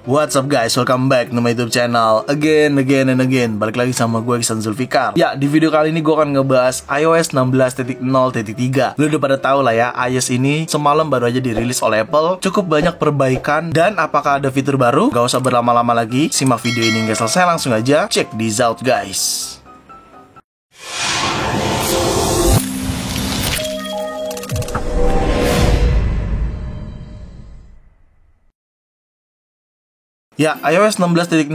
What's up guys, welcome back to my YouTube channel again. Balik lagi sama gue, Iksan Zulfikar. Ya, di video kali ini gue akan ngebahas iOS 16.0.3. Lu udah pada tahu lah ya, iOS ini semalam baru aja dirilis oleh Apple. Cukup banyak perbaikan, dan apakah ada fitur baru? Gak usah berlama-lama lagi, simak video ini hingga selesai. Langsung aja check this out guys. Ya, iOS 16.0.3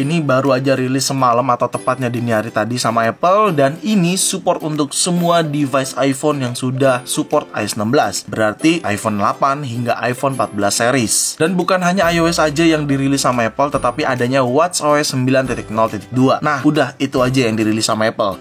ini baru aja rilis semalam atau tepatnya dini hari tadi sama Apple. Dan ini support untuk semua device iPhone yang sudah support iOS 16. Berarti iPhone 8 hingga iPhone 14 series. Dan bukan hanya iOS aja yang dirilis sama Apple, tetapi adanya watchOS 9.0.2. Nah, udah itu aja yang dirilis sama Apple.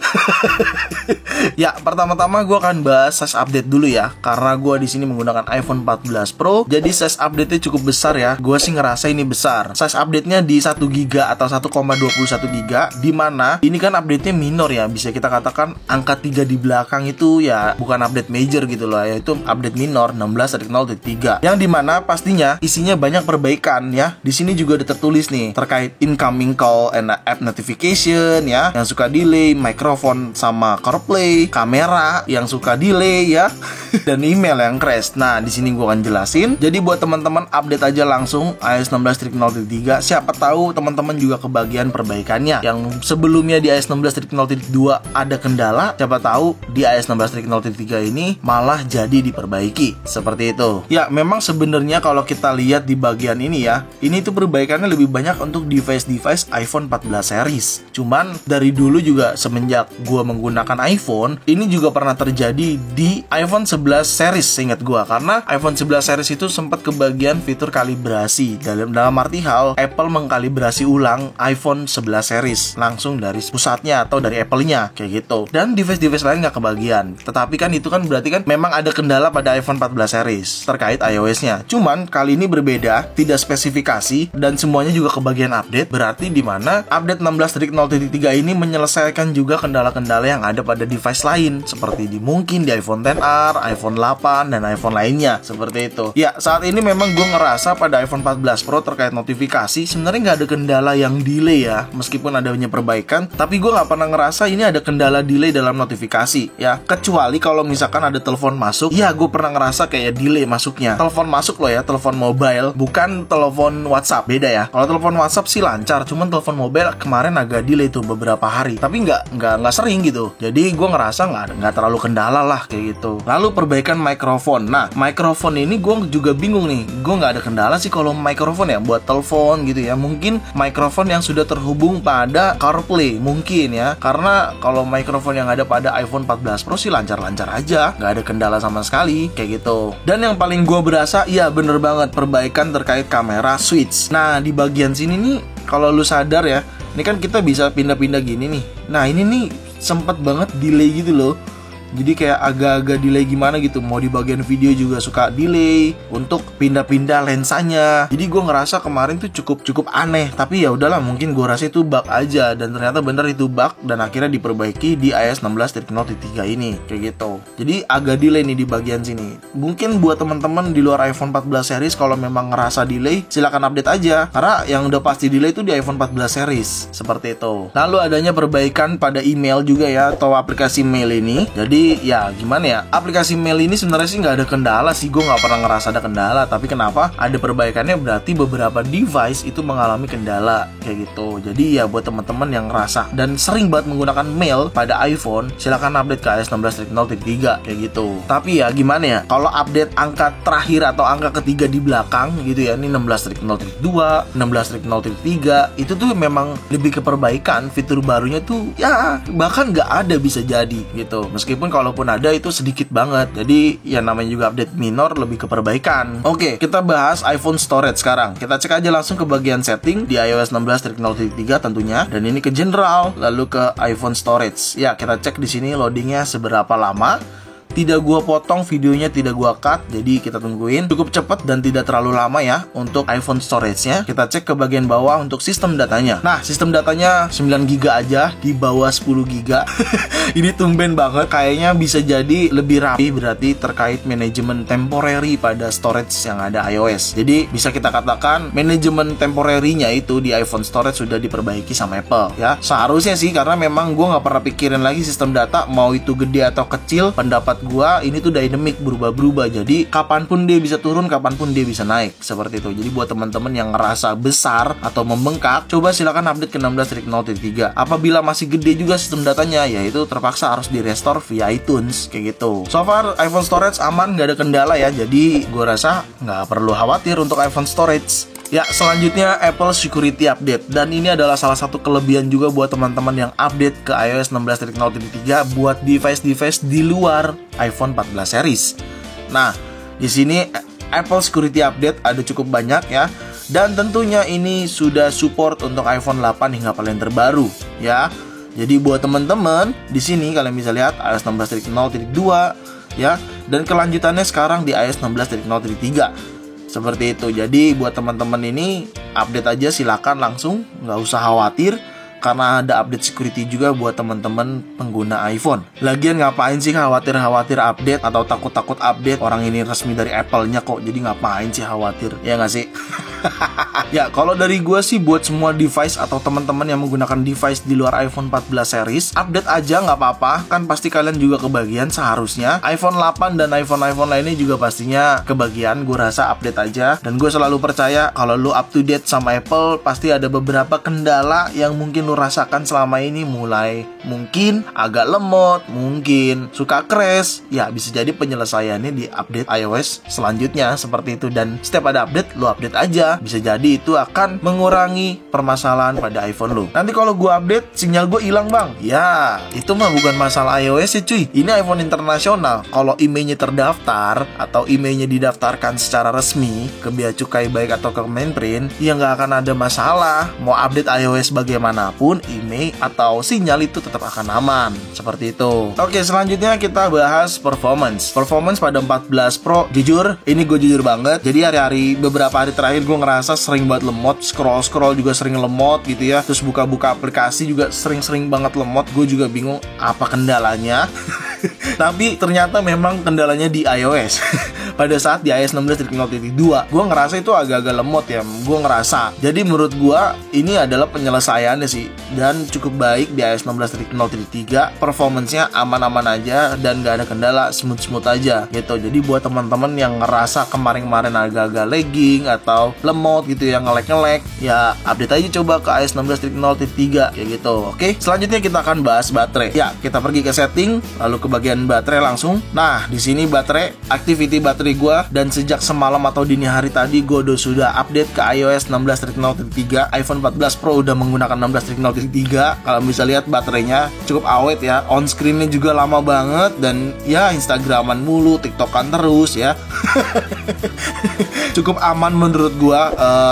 Ya, pertama-tama gue akan bahas size update dulu ya. Karena gue di sini menggunakan iPhone 14 Pro, jadi size update-nya cukup besar ya. Gue sih ngerasa ini besar. Size update-nya di 1 GB atau 1,21 GB, dimana ini kan update-nya minor ya. Bisa kita katakan angka 3 di belakang itu ya bukan update major gitu loh, yaitu update minor 16.0.3. Yang dimana pastinya isinya banyak perbaikan ya. Di sini juga ada tertulis nih terkait incoming call and app notification ya, yang suka delay, microphone sama CarPlay, kamera yang suka delay ya, dan email yang crash. Nah, di sini gua akan jelasin. Jadi buat teman-teman update aja langsung iOS 16.0.3. Siapa tahu teman-teman juga kebagian perbaikannya. Yang sebelumnya di iOS 16.0.2 ada kendala, siapa tahu di iOS 16.0.3 ini malah jadi diperbaiki. Seperti itu. Ya, memang sebenarnya kalau kita lihat di bagian ini ya, ini tuh perbaikannya lebih banyak untuk device-device iPhone 14 series. Cuman dari dulu juga semenjak gua menggunakan iPhone, ini juga pernah terjadi di iPhone 11 series seingat gua, karena iPhone 11 series itu sempat kebagian fitur kalibrasi. Dalam arti hal, Apple mengkalibrasi ulang iPhone 11 series langsung dari pusatnya atau dari Apple-nya kayak gitu. Dan device-device lain nggak kebagian. Tetapi kan itu kan berarti kan memang ada kendala pada iPhone 14 series terkait iOS-nya. Cuman kali ini berbeda, tidak spesifikasi dan semuanya juga kebagian update. Berarti di mana update 16.0.3 ini menyelesaikan juga kendala-kendala yang ada pada device lain, seperti mungkin di iPhone XR, iPhone 8 dan iPhone lainnya seperti itu. Ya, saat ini memang gue ngerasa pada iPhone 14 Pro terkait notifikasi sebenarnya nggak ada kendala yang delay ya, meskipun adanya perbaikan, tapi gue nggak pernah ngerasa ini ada kendala delay dalam notifikasi ya, kecuali kalau misalkan ada telepon masuk. Ya, gue pernah ngerasa kayak delay masuknya. Telepon masuk loh ya, telepon mobile, bukan telepon WhatsApp, beda ya. Kalau telepon WhatsApp sih lancar, cuman telepon mobile kemarin agak delay tuh beberapa hari, tapi nggak sering gitu. Jadi gue ngerasa nggak terlalu kendala lah kayak gitu. Lalu perbaikan mikrofon. Nah, mikrofon ini gue juga bingung nih. Gue nggak ada kendala sih kalau mikrofon ya buat telepon gitu ya. Mungkin mikrofon yang sudah terhubung pada CarPlay mungkin ya, karena kalau mikrofon yang ada pada iPhone 14 Pro sih lancar-lancar aja, nggak ada kendala sama sekali kayak gitu. Dan yang paling gue berasa, ya bener banget, perbaikan terkait kamera switch. Nah, di bagian sini nih, kalau lu sadar ya, ini kan kita bisa pindah-pindah gini nih. Nah, ini nih sempet banget delay gitu loh. Jadi kayak agak-agak delay gimana gitu. Mau di bagian video juga suka delay untuk pindah-pindah lensanya. Jadi gue ngerasa kemarin tuh cukup aneh. Tapi ya udahlah, mungkin gue rasa itu bug aja. Dan ternyata bener itu bug, dan akhirnya diperbaiki di iOS 16.0.3 ini kayak gitu. Jadi agak delay nih di bagian sini. Mungkin buat teman-teman di luar iPhone 14 series, kalau memang ngerasa delay, silakan update aja. Karena yang udah pasti delay itu di iPhone 14 series. Seperti itu. Lalu adanya perbaikan pada email juga ya, atau aplikasi mail ini. Jadi ya gimana ya, aplikasi mail ini sebenarnya sih nggak ada kendala sih, gue nggak pernah ngerasa ada kendala. Tapi kenapa ada perbaikannya, berarti beberapa device itu mengalami kendala kayak gitu. Jadi ya buat teman-teman yang ngerasa dan sering banget menggunakan mail pada iPhone, silakan update ke iOS 16.0.3 kayak gitu. Tapi ya gimana ya, kalau update angka terakhir atau angka ketiga di belakang gitu ya, ini 16.0.2, 16.0.3, itu tuh memang lebih ke perbaikan. Fitur barunya tuh ya bahkan nggak ada bisa jadi gitu. Meskipun kalaupun ada itu sedikit banget. Jadi ya namanya juga update minor, lebih ke perbaikan. Oke, kita bahas iPhone storage sekarang. Kita cek aja langsung ke bagian setting di iOS 16.0.3 tentunya, dan ini ke general, lalu ke iPhone storage. Ya, kita cek di sini loadingnya seberapa lama. tidak gua potong videonya, tidak gua cut, jadi kita tungguin. Cukup cepat dan tidak terlalu lama ya untuk iPhone storage-nya. Kita cek ke bagian bawah untuk sistem datanya. Nah, sistem datanya 9 GB aja di bawah 10 GB. Ini tumben banget, kayaknya bisa jadi lebih rapi berarti terkait manajemen temporary pada storage yang ada iOS. Jadi bisa kita katakan manajemen temporary-nya itu di iPhone storage sudah diperbaiki sama Apple ya. Seharusnya sih, karena memang gue nggak pernah pikirin lagi sistem data mau itu gede atau kecil. Pendapat gue ini tuh dynamic, berubah-berubah. Jadi kapanpun dia bisa turun, kapanpun dia bisa naik, seperti itu. Jadi buat teman-teman yang ngerasa besar atau membengkak, coba silakan update ke 16.0.3. Apabila masih gede juga sistem datanya, ya itu terpaksa harus di restore via iTunes kayak gitu. So far iPhone storage aman, nggak ada kendala ya. Jadi gue rasa nggak perlu khawatir untuk iPhone storage. Ya, selanjutnya Apple Security Update. Dan ini adalah salah satu kelebihan juga buat teman-teman yang update ke iOS 16.0.3 buat device-device di luar iPhone 14 series. Nah, di sini Apple Security Update ada cukup banyak ya. Dan tentunya ini sudah support untuk iPhone 8 hingga paling terbaru ya. Jadi buat teman-teman di sini kalian bisa lihat iOS 16.0.2 ya. Dan kelanjutannya sekarang di iOS 16.0.3. Seperti itu. Jadi buat teman-teman ini update aja, silakan langsung, nggak usah khawatir. Karena ada update security juga buat teman-teman pengguna iPhone. Lagian ngapain sih khawatir-khawatir update atau takut-takut update? Orang ini resmi dari Apple-nya kok, jadi ngapain sih khawatir? Ya nggak sih? Ya, kalau dari gue sih buat semua device atau teman-teman yang menggunakan device di luar iPhone 14 series, update aja nggak apa-apa. Kan pasti kalian juga kebagian seharusnya. iPhone 8 dan iPhone lainnya juga pastinya kebagian. Gue rasa update aja. Dan gue selalu percaya kalau lu up to date sama Apple, pasti ada beberapa kendala yang mungkin lu rasakan selama ini, mulai mungkin agak lemot, mungkin suka crash. Ya, bisa jadi penyelesaiannya di update iOS selanjutnya seperti itu. Dan setiap ada update, lu update aja. Bisa jadi itu akan mengurangi permasalahan pada iPhone lu. Nanti kalau gua update, sinyal gua hilang bang. Ya, itu mah bukan masalah iOS ya cuy. Ini iPhone internasional. Kalau emailnya terdaftar atau emailnya didaftarkan secara resmi ke Bea Cukai baik atau ke Kemenprint, ya nggak akan ada masalah. Mau update iOS bagaimanapun, email atau sinyal itu tetap akan aman. Seperti itu. Oke, selanjutnya kita bahas performance. Performance pada 14 Pro, jujur, ini gue jujur banget. Jadi beberapa hari terakhir gue ngerasa sering banget lemot. Scroll juga sering lemot gitu ya. Terus buka-buka aplikasi juga sering-sering banget lemot. Gue juga bingung apa kendalanya. Tapi ternyata memang kendalanya di iOS. Pada saat di iOS 16.0.2 gue ngerasa itu agak-agak lemot ya. Gue ngerasa. Jadi menurut gue ini adalah penyelesaiannya sih. Dan cukup baik di iOS 16.0.3. Performance-nya aman-aman aja dan gak ada kendala, smooth-smooth aja gitu. Jadi buat teman-teman yang ngerasa kemarin-kemarin agak-agak lagging atau lemot gitu ya, nge-lag, ya update aja coba ke iOS 16.0.3 kayak gitu. Oke, selanjutnya kita akan bahas baterai. Ya, kita pergi ke setting, lalu ke bagian baterai langsung. Nah, di sini baterai, activity baterai gue, dan sejak semalam atau dini hari tadi gue sudah update ke iOS 16.0.3. iPhone 14 Pro udah menggunakan 16.0.3. Kalau bisa lihat baterainya cukup awet ya. On screen-nya juga lama banget dan ya Instagraman mulu, TikTokan terus ya. Cukup aman menurut gue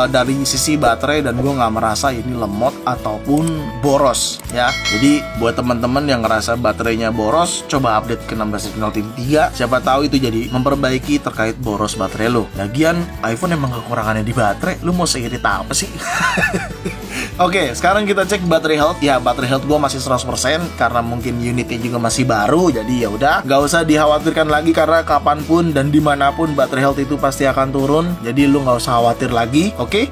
dari sisi baterai, dan gue nggak merasa ini lemot ataupun boros ya. Jadi buat teman-teman yang ngerasa baterainya boros, coba update ke 16.0.3. Siapa tahu itu jadi memperbaiki terkait boros baterai lo. Lagian iPhone emang kekurangannya di baterai, lu mau seirit apa sih? Oke, sekarang kita cek baterai health. Ya, baterai health gue masih 100% karena mungkin unitnya juga masih baru. Jadi ya udah, nggak usah dikhawatirkan lagi karena kapanpun dan dimanapun baterai health itu pasti akan turun. Jadi lu nggak usah khawatir lagi, oke?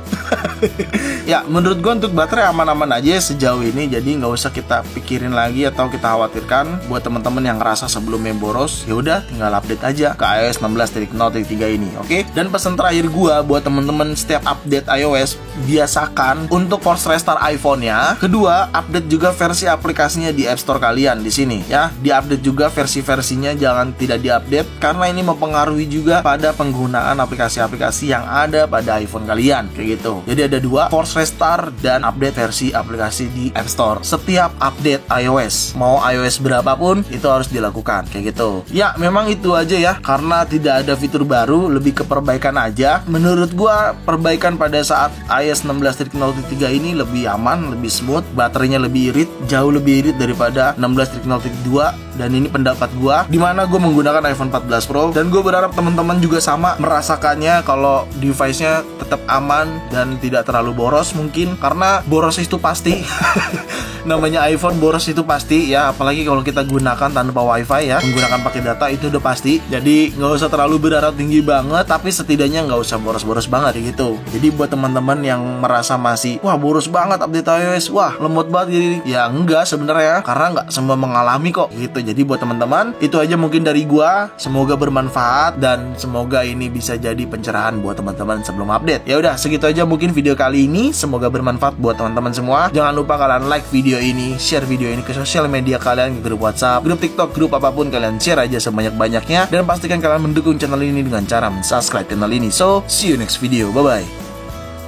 Ya, menurut gue untuk baterai aman-aman aja sejauh ini. Jadi nggak usah kita pikirin lagi atau kita khawatirkan. Buat teman-teman yang ngerasa sebelumnya boros, ya udah tinggal update aja ke iOS 16.0.3 ini, oke? Dan pesan terakhir gue buat teman-teman setiap update iOS, biasakan untuk force restart iPhone-nya. Kedua, update juga versi aplikasinya di App Store kalian di sini ya. Diupdate juga versi-versinya, jangan tidak diupdate karena ini mempengaruhi juga pada penggunaan aplikasi-aplikasi yang ada pada iPhone kalian kayak gitu. Jadi ada dua, force restart dan update versi aplikasi di App Store. Setiap update iOS, mau iOS berapapun itu harus dilakukan kayak gitu. Ya, memang itu aja ya, karena tidak ada fitur baru, lebih ke perbaikan aja. Menurut gua perbaikan pada saat iOS 16.0.3 ini lebih aman, lebih smooth, baterainya lebih irit, jauh lebih irit daripada 16.0.2, dan ini pendapat gua, dimana gue menggunakan iPhone 14 Pro, dan gue berharap teman-teman juga sama merasakannya kalau device-nya tetap aman dan tidak terlalu boros mungkin, karena boros itu pasti. Namanya iPhone boros itu pasti ya, apalagi kalau kita gunakan tanpa wifi ya, menggunakan pakai data itu udah pasti. Jadi nggak usah terlalu berharap tinggi banget, tapi setidaknya nggak usah boros-boros banget gitu. Jadi buat teman-teman yang merasa masih wah boros banget update iOS, wah lemot banget jadi, ya enggak sebenarnya, karena nggak semua mengalami kok gitu. Jadi buat teman-teman itu aja mungkin dari gua, semoga bermanfaat dan semoga ini bisa jadi pencerahan buat teman-teman sebelum update. Ya udah segitu aja mungkin video kali ini, semoga bermanfaat buat teman-teman semua. Jangan lupa kalian like video ini, share video ini ke sosial media kalian, ke grup WhatsApp, grup TikTok, grup apapun, kalian share aja sebanyak-banyaknya, dan pastikan kalian mendukung channel ini dengan cara subscribe channel ini. So, see you next video, bye bye.